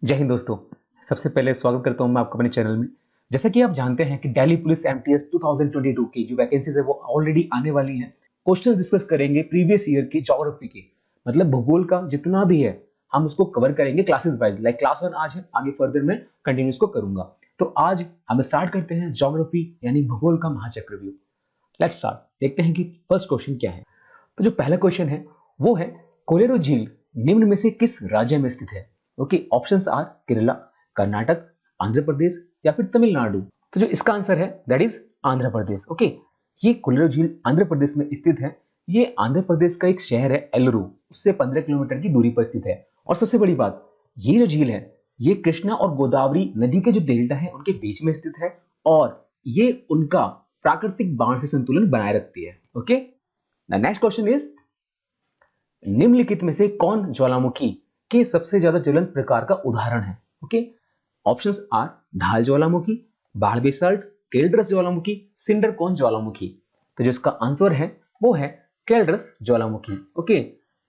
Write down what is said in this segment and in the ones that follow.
जय हिंद दोस्तों। सबसे पहले स्वागत करता हूं मैं आपका अपने चैनल में। जैसा कि आप जानते हैं कि दिल्ली पुलिस एमटीएस 2022 की जो वैकेंसीज है वो ऑलरेडी आने वाली हैं। क्वेश्चन डिस्कस करेंगे प्रीवियस ईयर की ज्योग्राफी के, मतलब भूगोल का जितना भी है हम उसको कवर करेंगे क्लासेस वाइज। लाइक क्लास 1 आज है, आगे फर्दर मैं कंटिन्यू इसको करूंगा। तो आज हम स्टार्ट करते हैं ज्योग्राफी यानी भूगोल का महाचक्रव्यूह। Let's start. देखते हैं कि फर्स्ट क्वेश्चन क्या है। तो जो पहला क्वेश्चन है वो है कोलेरो झील निम्न में से किस राज्य में स्थित है। Okay, options are Kerala, Karnataka, Andhra Pradesh या फिर तमिलनाडु। तो जो इसका आंसर है that is Andhra Pradesh. Okay, ये कोलेरो झील आंध्र प्रदेश में स्थित है। ये आंध्र प्रदेश का एक शहर है एलुरु, उससे 15 किलोमीटर की दूरी पर स्थित है। और सबसे बड़ी बात, ये जो झील है ये कृष्णा और गोदावरी नदी के जो डेल्टा है उनके बीच में स्थित है और ये उनका प्राकृतिक बाढ़ से संतुलन बनाए रखती है। ओके, नेक्स्ट क्वेश्चन इज निम्नलिखित में से कौन ज्वालामुखी के सबसे ज्यादा ज्वलंत प्रकार का उदाहरण है। ओके, ऑप्शंस आर ढाल ज्वालामुखी, बाढ़ बेसाल्ट, केल्ड्रस ज्वालामुखी, सिंडर कोन ज्वालामुखी। तो जो इसका आंसर है वो है केल्ड्रस ज्वालामुखी। ओके,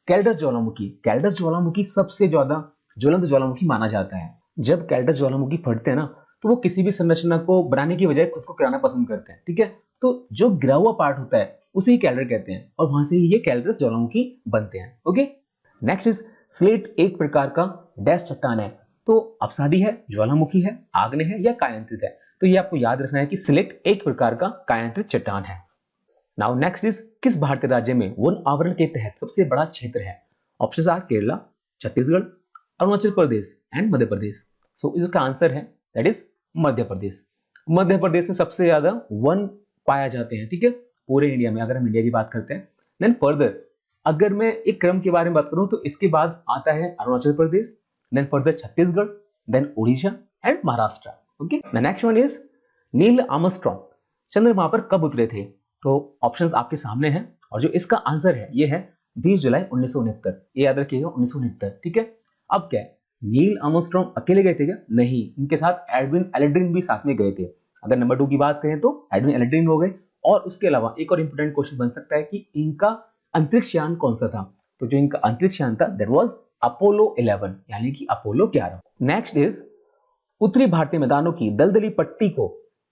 केल्ड्रस ज्वालामुखी सबसे ज्यादा ज्वलंत ज्वालामुखी माना जाता है। जब केल्ड्रस ज्वालामुखी फटते हैं ना तो वो किसी भी संरचना को बनाने की बजाय खुद को गिराना पसंद करते हैं। ठीक है, तो जो गिरा हुआ पार्ट होता है उसे ही कैल्डर कहते हैं और वहां से ही ये केल्ड्रस ज्वालामुखी बनते हैं। ओके, नेक्स्ट इज स्लेट एक प्रकार का डैश चट्टान है। तो अवसादी है, ज्वालामुखी है, आग्नेय है या कायांतरित है। तो ये आपको याद रखना है कि स्लेट एक प्रकार का कायांतरित चट्टान है। नाउ नेक्स्ट इज किस भारतीय राज्य में वन आवरण के तहत सबसे बड़ा क्षेत्र है। Options are Kerala, Chhattisgarh, Arunachal Pradesh and Madhya Pradesh. So इसका आंसर है दैट इज मध्य प्रदेश। मध्य प्रदेश में सबसे ज्यादा वन पाया जाते हैं। ठीक है, पूरे इंडिया में अगर हम इंडिया की बात करते हैं। देन फर्दर अगर मैं एक क्रम के बारे में बात करूं तो इसके बाद आता है Arunachal Pradesh, then further Chhattisgarh, then Orissa and Maharashtra. Okay, next one is Neil Armstrong चंद्रमा पर कब उतरे थे। तो ऑप्शंस आपके सामने हैं और जो इसका आंसर है ये है 20 जुलाई 1969। ये याद रखिएगा 1969। ठीक है, अब क्या है, नील आर्मस्ट्रॉन्ग अकेले गए थे क्या? नहीं, इनके साथ एडविन एल्ड्रिन भी साथ में गए थे। अगर नंबर 2 की बात करें तो एडविन एल्ड्रिन हो गए। और उसके अलावा एक और इंपॉर्टेंट क्वेश्चन बन सकता है कि इनका अंतरिक्ष यान कौन सा था। तो जो इनका अंतरिक्ष यान था दैट वाज अपोलो 11 यानी कि अपोलो 11। नेक्स्ट इज उत्तरी भारतीय मैदानों की दलदली पट्टी को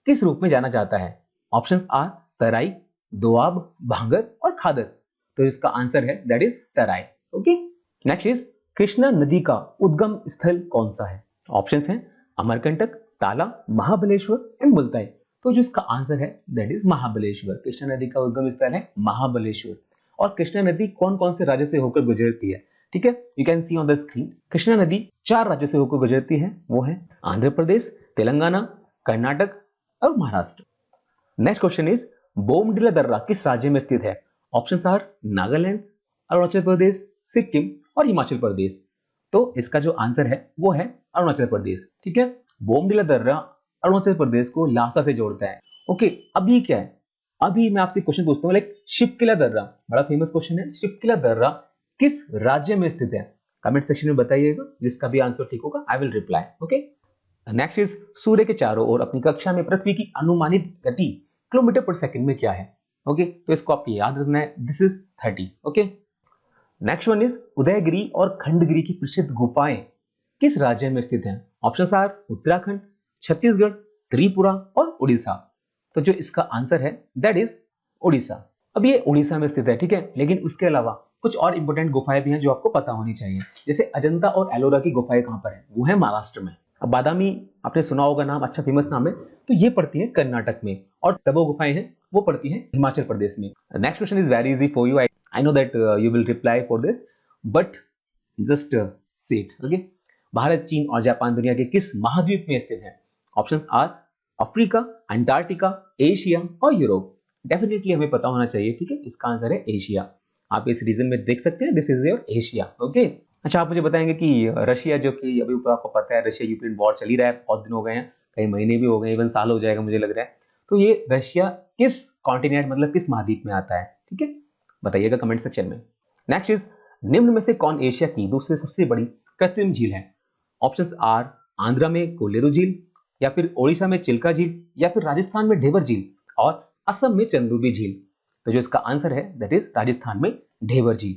किस रूप में जाना जाता है। ऑप्शंस आर तराई, दोआब, भांगर और खादर। तो इसका आंसर है that is Terai. Okay, next is Krishna नदी का उद्गम स्थल कौन सा है। ऑप्शंस हैं अमरकंटक, ताला, महाबलेश्वर एंड मुल्ताई। तो जो इसका आंसर है दैट इज महाबलेश्वर। कृष्णा नदी का उद्गम स्थल है महाबलेश्वर। और कृष्णा नदी कौन कौन से राज्य से होकर गुजरती है? ठीक है, you can see on the screen. Krishna नदी 4 राज्यों से होकर गुजरती है, वो है आंध्र प्रदेश, तेलंगाना, कर्नाटक और Maharashtra. Next question is Bomdila दर्रा किस राज्य में स्थित है। ऑप्शंस आर नागालैंड, अरुणाचल प्रदेश, सिक्किम और हिमाचल प्रदेश। तो इसका जो आंसर है वो है अरुणाचल प्रदेश। ठीक है, बोमडिला दर्रा अरुणाचल प्रदेश को लासा से जोड़ता है। ओके, अभी क्या है, अभी मैं आपसे क्वेश्चन पूछता हूँ लाइक शिपकिला दर्रा, बड़ा फेमस क्वेश्चन है। शिपकिला दर्रा किस राज्य में स्थित है? कमेंट सेक्शन में बताइएगा, जिसका भी आंसर ठीक होगा I will reply. Okay, next is सूर्य के चारों ओर अपनी कक्षा में पृथ्वी की अनुमानित गति किलोमीटर पर सेकंड में क्या है। ओके, तो इसको आपको याद रखना है, this is 30। Okay, next one is Udayagiri और खंडगिरी की प्रसिद्ध गुफाएं किस राज्य में स्थित हैं। ऑप्शंस आर उत्तराखंड, छत्तीसगढ़, त्रिपुरा और उड़ीसा। तो जो इसका आंसर है दैट इज उड़ीसा। अब ये उड़ीसा में स्थित है। ठीक है, लेकिन उसके अलावा कुछ और इंपॉर्टेंट गुफाएं भी हैं जो आपको पता होनी चाहिए। जैसे अजंता और एलोरा की गुफाएं कहां पर है, वो है महाराष्ट्र में। अब बादामी आपने सुना होगा नाम, अच्छा फेमस नाम है, तो ये पड़ती है कर्नाटक में। और टबो गुफाएं हैं वो पड़ती है हिमाचल प्रदेश में। Next question is very easy for you, I know that you will reply for this but just say it. Okay, Bharat, चीन और जापान दुनिया के किस महाद्वीप में स्थित है। Options are Africa, Antarctica, Asia और यूरोप। डेफिनेटली हमें पता होना चाहिए। ठीक है, इसका आंसर है एशिया। आप इस रीजन में देख सकते हैं, this is your Asia. Okay, अच्छा आप मुझे बताएंगे कि रशिया, जो कि अभी आपको पता है रशिया यूक्रेन वॉर चल ही रहा है, बहुत दिन हो गए हैं, कई महीने भी हो गए, इवन साल हो जाएगा मुझे लग रहा है। तो ये रशिया किस कॉन्टिनेंट मतलब किस महाद्वीप में आता है? ठीक है, बताइएगा कमेंट सेक्शन में। नेक्स्ट इज निम्न में से कौन एशिया की दूसरी सबसे बड़ी कृत्रिम झील है। ऑप्शंस आर आंध्रा में कोलेरू झील, या फिर ओडिशा में चिल्का झील, या फिर राजस्थान में ढेबर झील और असम में चंदूबी झील। तो जो इसका आंसर है दैट इज राजस्थान में ढेबर झील।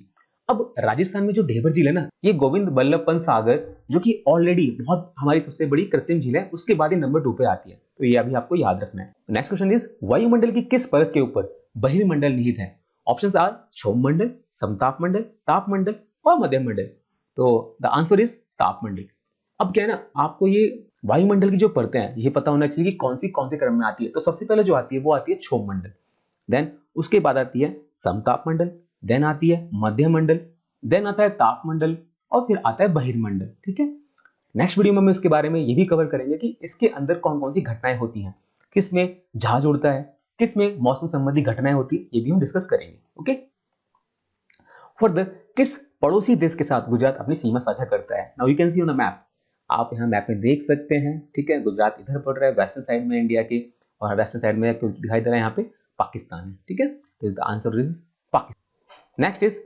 अब राजस्थान में जो ढेबर झील है ना, ये गोविंद बल्लभ पंत सागर, जो कि ऑलरेडी बहुत हमारी सबसे बड़ी कृत्रिम झील है, उसके बाद ही नंबर 2 पे आती है। तो ये अभी आपको याद रखना है। नेक्स्ट क्वेश्चन इज, वायुमंडल की किस परत के ऊपर बहिर्मंडल निहित है? ऑप्शंस आर क्षोभ मंडल, समताप मंडल, ताप मंडल और मध्यम मंडल। तो द आंसर इज ताप मंडल। अब क्या है ना, आपको ये वायुमंडल की जो परतें हैं ये पता होना चाहिए कि कौन से क्रम में आती है। तो सबसे पहले जो आती है वो आती है क्षोभ मंडल, देन उसके बाद आती है समताप मंडल, देन आती है मध्य मंडल, देन आता है ताप मंडल और फिर आता है बहिर्मंडल। ठीक है, नेक्स्ट वीडियो में हम इसके बारे में ये भी कवर करेंगे कि इसके अंदर कौन कौन सी घटनाएं होती हैं, किस में जहाज उड़ता है, किस में मौसम संबंधी घटनाएं होती है, ये भी हम डिस्कस करेंगे। ओके, फर्दर किस पड़ोसी देश के साथ गुजरात अपनी सीमा साझा करता है? Now you can see on the map, आप यहाँ मैप में देख सकते हैं। ठीक है, गुजरात इधर पड़ रहा है वेस्टर्न साइड में इंडिया के, और वेस्टर्न साइड में दिखाई दे रहा है यहाँ पे पाकिस्तान है। ठीक है, तो the answer is Pakistan. Next is,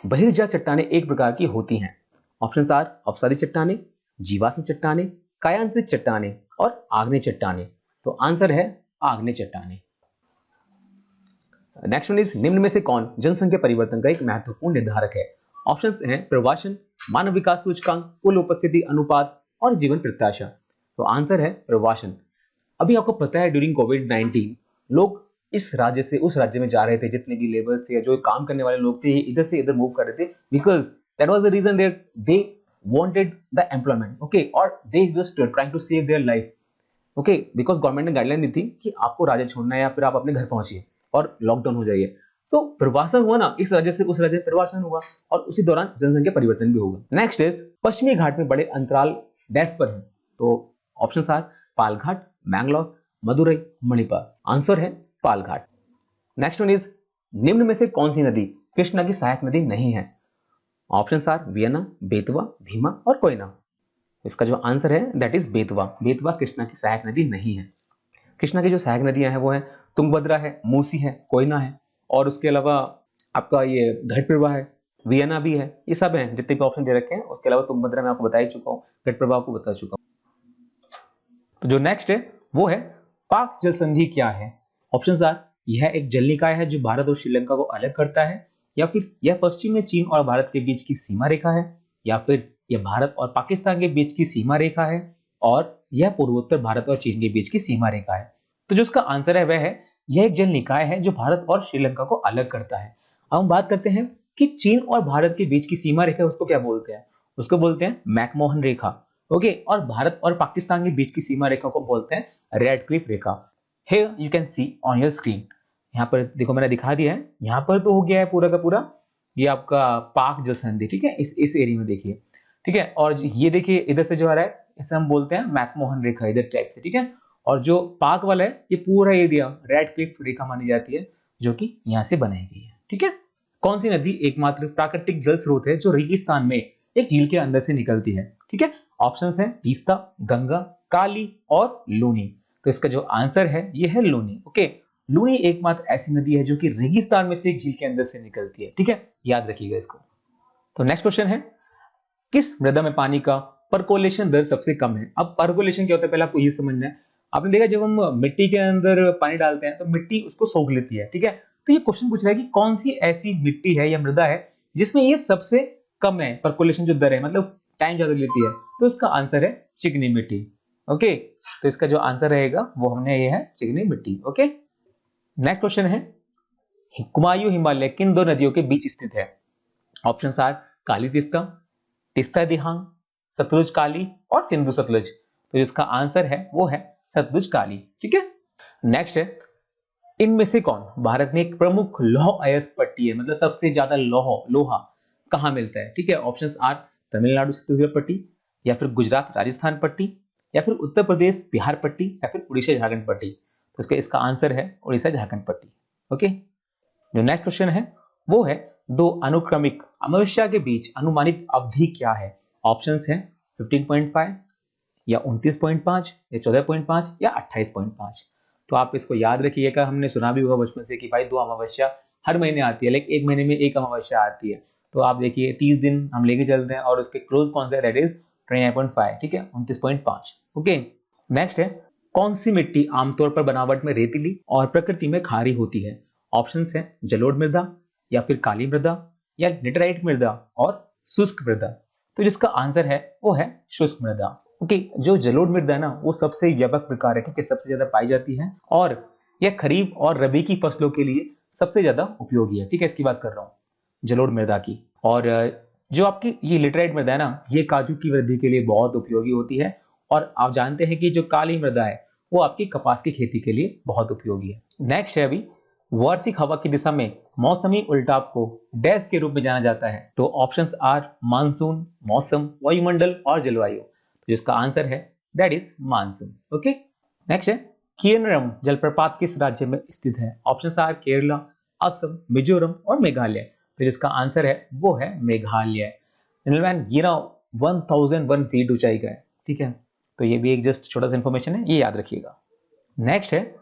बहिर्जा चट्टानें एक प्रकार की होती हैं। ऑप्शंस आर अपसारी चट्टानें, जीवाश्म चट्टानें, कायांतरित चट्टानें और आग्नेय चट्टानें। तो आंसर है आग्नेय चट्टानें। नेक्स्ट वन इज, निम्न में से कौन जनसंख्या परिवर्तन का एक महत्वपूर्ण निर्धारक है? ऑप्शंस हैं प्रवासन, मानव विकास सूचकांक, कुल उपस्थिति अनुपात और जीवन प्रत्याशा। तो आंसर है प्रवासन। अभी आपको पता है ड्यूरिंग कोविड-19 लोग इस राज्य से उस राज्य में जा रहे थे, जितने भी लेबर्स थे, जो काम करने वाले लोग थे, इधर से इधर मूव कर रहे थे, because that was the reason that they wanted the employment. Okay, और they just trying to save their life. Okay, because government ने गाइडलाइन दी थी कि आपको राज्य छोड़ना है या फिर आप अपने घर पहुंचिए और लॉकडाउन हो जाइए। तो प्रवासन हुआ ना, इस राज्य से उस राज्य में प्रवासन हुआ और उसी दौरान जनसंख्या परिवर्तन भी होगा। नेक्स्ट इज, पश्चिमी घाट में बड़े अंतराल डैश पर है। तो options are Palghat, Mangalore, Madurai, Manipal. Answer है पालघाट। नेक्स्ट वन इज, निम्न में से कौन सी नदी कृष्णा की सहायक नदी नहीं है? Options are Vienna, Betwa, Bhima और कोयना। इसका जो आंसर है दैट इज बेतवा। बेतवा कृष्णा की सहायक नदी नहीं है। कृष्णा की जो सहायक नदियां हैं वो है तुंगभद्रा है, मूसी है, कोयना है और उसके अलावा आपका ये घटप्रभा है, वियना भी है। ये सब हैं जितने भी ऑप्शन दे रखे हैं। उसके अलावा तुंगभद्रा मैं आपको बता ही चुका हूँ, घटप्रभा आपको बता चुका हूँ। तो जो नेक्स्ट है वो है पाक जल संधि क्या है? ऑप्शंस आर, यह एक जल निकाय है जो भारत और श्रीलंका को अलग करता है, या फिर यह पश्चिम में चीन और भारत के बीच की सीमा रेखा है, या फिर यह भारत और पाकिस्तान के बीच की सीमा रेखा है, और यह पूर्वोत्तर भारत और चीन के बीच की सीमा रेखा है। तो जो उसका आंसर है वह है यह एक जल निकाय है जो भारत और श्रीलंका को अलग करता है। अब हम बात करते हैं कि चीन और भारत के बीच की सीमा रेखा उसको क्या बोलते हैं? उसको बोलते हैं मैकमोहन रेखा। ओके, और भारत और पाकिस्तान के बीच की सीमा रेखा को बोलते हैं रेडक्लिफ रेखा। Here you can see on your screen, यहाँ पर देखो मैंने दिखा दिया है। यहाँ पर तो हो गया है पूरा का पूरा ये आपका पाक जल संधि। ठीक है, इस एरिया में देखिए। ठीक है, और ये देखिए इधर से जो आ रहा है इसे हम बोलते हैं मैकमोहन रेखा, इधर टाइप से। ठीक है, और जो पाक वाला है ये पूरा एरिया रेडक्लिफ रेखा मानी जाती है, जो कि यहाँ से बनाई गई है। ठीक है, कौन सी नदी एकमात्र प्राकृतिक जल स्रोत है जो रेगिस्तान में एक झील के अंदर से निकलती है? ठीक है, ऑप्शंस हैं तीस्ता, गंगा, काली और लूनी। तो इसका जो आंसर है ये है लूनी। ओके, लूनी एकमात्र ऐसी नदी है जो कि रेगिस्तान में से एक झील के अंदर से निकलती है। ठीक है, याद रखिएगा इसको। तो नेक्स्ट क्वेश्चन है, किस मृदा में पानी का परकोलेशन दर सबसे कम है? अब परकोलेशन क्या होता है पहले आपको ये समझना है। आपने देखा जब हम मिट्टी के अंदर पानी डालते हैं तो मिट्टी उसको सोख लेती है। ठीक है, तो ये क्वेश्चन पूछ रहा है कि कौन सी ऐसी मिट्टी है या मृदा है जिसमें ये सबसे कम है परकोलेशन जो दर है, मतलब टाइम ज्यादा लेती है। तो इसका आंसर है चिकनी मिट्टी। ओके, तो इसका जो आंसर रहेगा वो हमने ये है चिकनी मिट्टी। ओके, नेक्स्ट क्वेश्चन है, कुमायूं हिमालय किन दो नदियों के बीच स्थित है? ऑप्शंस आर काली तिस्ता, तिस्ता दिहांग, सतलुज काली और सिंधु सतलुज। तो जिसका आंसर है वो है सतलुज काली। ठीक है, नेक्स्ट है, इनमें से कौन भारत में एक प्रमुख लौह अयस्क पट्टी है, मतलब सबसे ज्यादा लोहा कहां मिलता है? ठीक है, ऑप्शंस आर तमिलनाडु छत्तीसगढ़ पट्टी, या फिर गुजरात राजस्थान पट्टी, या फिर उत्तर प्रदेश बिहार पट्टी, या फिर उड़ीसा झारखंड पट्टी। तो इसका आंसर है उड़ीसा झारखंड पट्टी। ओके, जो नेक्स्ट क्वेश्चन है वो है दो अनुक्रमिक अमावस्या के बीच अनुमानित अवधि क्या है? ऑप्शंस हैं 15.5 या 29.5 या 14.5 या 28.5। तो आप इसको याद रखिएगा, हमने सुना भी होगा बचपन से कि भाई दो अमावस्या हर महीने आती है, लाइक एक महीने में एक अमावस्या आती है। तो आप देखिए 30 दिन हम लेके चलते हैं और उसके क्लोज कौन सा है, दैट इज 29.5। ठीक है, 29.5। ओके, नेक्स्ट है, कौन सी मिट्टी आमतौर पर बनावट में रेतीली और प्रकृति में खारी होती है? ऑप्शंस हैं जलोढ़ मृदा, या फिर काली मृदा, या लेटराइट मृदा और शुष्क मृदा? तो जिसका आंसर है वो है शुष्क मृदा। ओके, जो जलोढ़ मृदा ना वो सबसे व्यापक प्रकार है, ठीक है, सबसे ज्यादा पाई जाती है और यह खरीफ और रबी की फसलों के लिए सबसे ज्यादा उपयोगी है, ठीक है, इसकी बात कर रहा हूँ जलोढ़ मृदा की। और जो आपकी ये लेटराइट मृदा है ना, ये काजू की वृद्धि के लिए बहुत उपयोगी होती है। और आप जानते हैं कि जो काली मृदा है वो आपकी कपास की खेती के लिए बहुत उपयोगी है। नेक्स्ट है अभी, वार्षिक हवा की दिशा में मौसमी उल्टाव को डैश के रूप में जाना जाता है? तो ऑप्शंस आर मानसून, मौसम, वायुमंडल और जलवायु। तो जिसका आंसर है that is monsoon. Okay, next है केनरम जलप्रपात किस राज्य में स्थित है? ऑप्शंस आर केरला, असम, मिजोरम और मेघालय। तो जिसका आंसर है वो है मेघालय। जेंटलमैन, ये ना 1001 फीट ऊंचाई का है, ठीक है, तो ये भी एक जस्ट छोटा सा इंफॉर्मेशन है, ये याद रखिएगा। नेक्स्ट है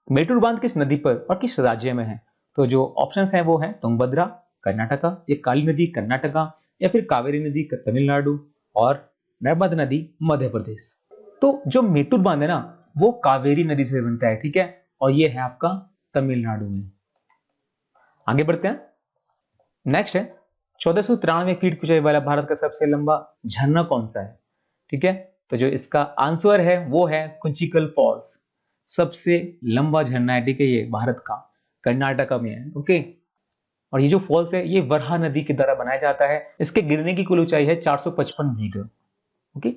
मेटूर बांध किस नदी पर और किस राज्य में है? तो जो ऑप्शंस हैं वो हैं तुंगभद्रा कर्नाटका, ये काली नदी कर्नाटका, या फिर कावेरी नदी तमिलनाडु और नर्मदा नदी मध्य प्रदेश। तो जो मेटूर बांध है ना वो कावेरी नदी से बनता है, ठीक है, और ये है आपका तमिलनाडु में। आगे बढ़ते हैं। नेक्स्ट है 1493 फीट ऊंचाई वाला भारत का सबसे लंबा झरना कौन सा है? ठीक है, तो जो इसका आंसर है वो है कुंचिकल फॉल्स। सबसे लंबा झरना है, ठीक है, ये भारत का कर्नाटका में है। ओके, और ये जो फॉल्स है ये वरहा नदी के द्वारा बनाया जाता है। इसके गिरने की कुल ऊंचाई है 455 मीटर। ओके,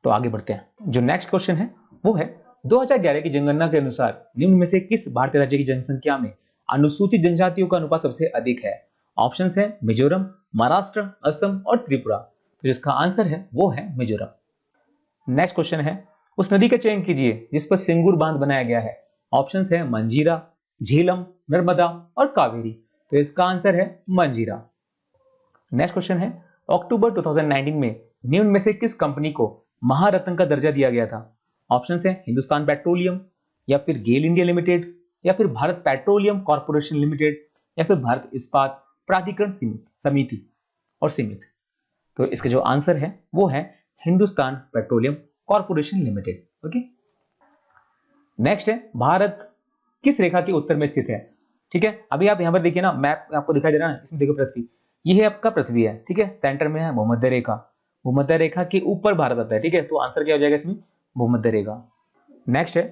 तो आगे बढ़ते हैं। जो नेक्स्ट क्वेश्चन है वो है 2011 की जनगणना के अनुसार निम्न में से किस भारतीय राज्य की जनसंख्या में अनुसूचित जनजातियों का अनुपात सबसे अधिक है? ऑप्शंस है मिजोरम, महाराष्ट्र, असम और त्रिपुरा। तो जिसका आंसर है वो है मिजोरम। नेक्स्ट क्वेश्चन है उस नदी का चयन कीजिए जिस पर सिंगूर बांध बनाया गया है। ऑप्शंस है मंजीरा, झेलम, नर्मदा और कावेरी। तो इसका आंसर है मंजीरा। नेक्स्ट क्वेश्चन है अक्टूबर 2019 में निम्न में से किस कंपनी को महारत्न का दर्जा दिया गया था? ऑप्शंस है हिंदुस्तान पेट्रोलियम, या फिर गेल इंडिया लिमिटेड, या फिर भारत पेट्रोलियम कॉर्पोरेशन लिमिटेड, या फिर भारत इस्पात प्राधिकरण समिति और सीमित। तो इसका जो आंसर है वो है Hindustan petroleum corporation limited. Okay, next है भारत किस रेखा के उत्तर में स्थित है? ठीक है, अभी आप यहां पर देखिए ना, मैप आपको दिखाई दे रहा है, इसमें देखो पृथ्वी, ये है आपका पृथ्वी है, ठीक है, सेंटर में है भूमध्य रेखा, भूमध्य रेखा के ऊपर भारत आता है, ठीक है, तो आंसर क्या हो जाएगा इसमें? भूमध्य रेखा। नेक्स्ट है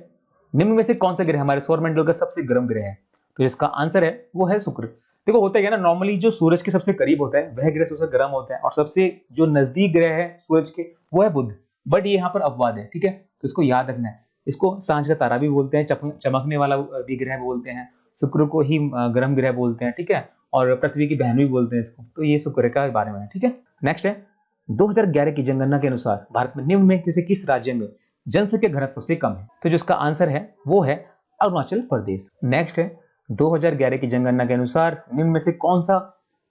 निम्न में से कौन सा ग्रह हमारे सौरमंडल का सबसे गर्म ग्रह है? तो इसका आंसर है वो है शुक्र। देखो होता है ना, नॉर्मली जो सूरज के सबसे करीब होता है वह ग्रह सबसे गर्म होता है, और सबसे जो नजदीक ग्रह है सूरज के वो है बुध। बट ये यहाँ पर अपवाद है, ठीक है, तो इसको याद रखना है। इसको सांझ का तारा भी बोलते हैं, चमकने वाला भी ग्रह बोलते हैं, शुक्र को ही गर्म ग्रह बोलते हैं, ठीक है, और पृथ्वी की बहन भी बोलते हैं इसको। तो ये शुक्र के बारे में है, ठीक है। नेक्स्ट है 2011 की जनगणना के अनुसार भारत में निम्न में किस राज्य में जनसंख्या घनत्व सबसे कम है? तो जिसका आंसर है वो है अरुणाचल प्रदेश। नेक्स्ट है 2011 की जनगणना के अनुसार निम्न में से कौन सा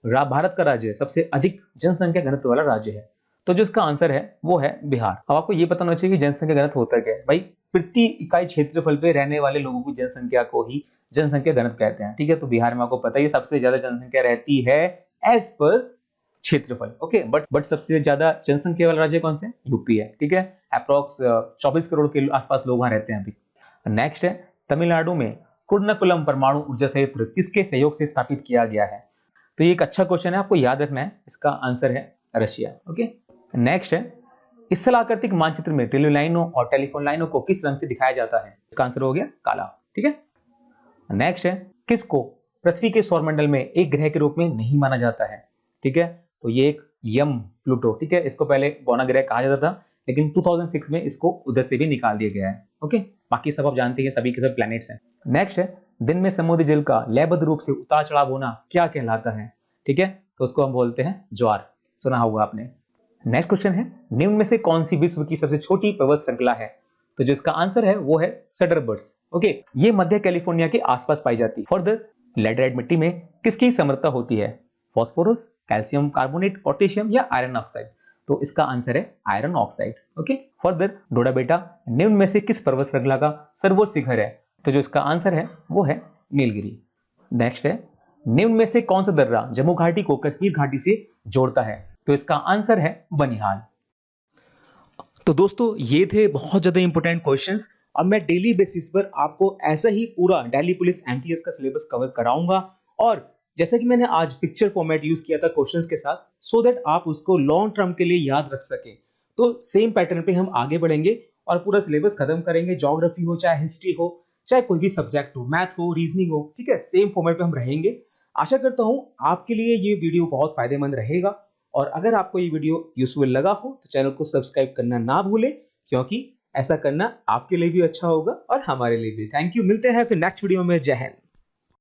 भारत का राज्य सबसे अधिक जनसंख्या घनत्व वाला राज्य है? तो जिसका आंसर है वो है बिहार। अब आपको ये पता होना चाहिए कि जनसंख्या घनत्व होता क्या है भाई। प्रति इकाई क्षेत्रफल पे रहने वाले लोगों की जनसंख्या को ही जनसंख्या घनत्व कहते हैं, ठीक है। तो बिहार में आपको पता है सबसे ज्यादा जनसंख्या रहती है एज पर क्षेत्रफल। ओके, बट सबसे ज्यादा जनसंख्या वाला राज्य कौन से? यूपी है, ठीक है, अप्रॉक्स 24 करोड़ के आसपास लोग वहां रहते हैं अभी। नेक्स्ट है तमिलनाडु में कुर्नकुलम परमाणु ऊर्जा संयंत्र किसके सहयोग से स्थापित किया गया है? तो ये एक अच्छा क्वेश्चन है, आपको याद रखना है। इसका आंसर है रशिया। ओके, नेक्स्ट है स्थलाकृतिक मानचित्र में रेलवे लाइनों और टेलीफोन लाइनों को किस रंग से दिखाया जाता है? इसका आंसर हो गया काला, ठीक है। नेक्स्ट है किसको पृथ्वी के सौरमंडल में एक ग्रह के रूप में नहीं माना जाता है? ठीक है, तो ये एक यम प्लूटो, ठीक है, इसको पहले गौना ग्रह कहा जाता था, लेकिन 2006 में इसको उधर से भी निकाल दिया गया है। ओके, बाकी सब आप जानते हैं सभी के सब प्लैनेट्स हैं। नेक्स्ट है दिन में समुद्री जल का लयबद्ध रूप से उतार चढ़ाव होना क्या कहलाता है? ठीक है, तो उसको हम बोलते हैं ज्वार, सुना होगा आपने। नेक्स्ट क्वेश्चन है निम्न में से कौन सी विश्व की सबसे छोटी पर्वत श्रृंखला है? तो जिसका आंसर है वो है सडरबर्ड्स। ओके, ये मध्य कैलिफोर्निया के आसपास पाई जाती है। फर्दर लैटराइट मिट्टी में किसकी समृद्धता होती है? फास्फोरस, कैल्शियम कार्बोनेट, पोटेशियम या आयरन ऑक्साइड? तो इसका आंसर है आयरन ऑक्साइड। ओके, फर्दर डोडा बेटा निम्न में से किस पर्वत श्रृंखला का सर्वोच्च शिखर है? तो जो इसका आंसर है वो है नीलगिरी। नेक्स्ट है निम्न में से कौन सा दर्रा जम्मू घाटी को कश्मीर घाटी से जोड़ता है? तो इसका आंसर है बनिहाल। तो दोस्तों ये थे बहुत ज्यादा इंपॉर्टेंट क्वेश्चंस। अब मैं डेली बेसिस पर आपको ऐसा ही पूरा दिल्ली पुलिस एमटीएस का सिलेबस कवर कराऊंगा, और जैसे कि मैंने आज पिक्चर फॉर्मेट यूज किया था क्वेश्चंस के साथ, सो दैट आप उसको लॉन्ग टर्म के लिए याद रख सकें। तो सेम पैटर्न पे हम आगे बढ़ेंगे और पूरा सिलेबस खत्म करेंगे, ज्योग्राफी हो चाहे हिस्ट्री हो चाहे कोई भी सब्जेक्ट हो, मैथ हो रीजनिंग हो, ठीक है, सेम फॉर्मेट पे हम रहेंगे। आशा करता हूं आपके लिए ये वीडियो बहुत फायदेमंद रहेगा, और अगर आपको ये वीडियो यूजफुल लगा हो तो चैनल को सब्सक्राइब करना ना भूलें, क्योंकि ऐसा करना आपके लिए भी अच्छा होगा और हमारे लिए भी। थैंक यू, मिलते हैं फिर नेक्स्ट वीडियो में। जय हिंद।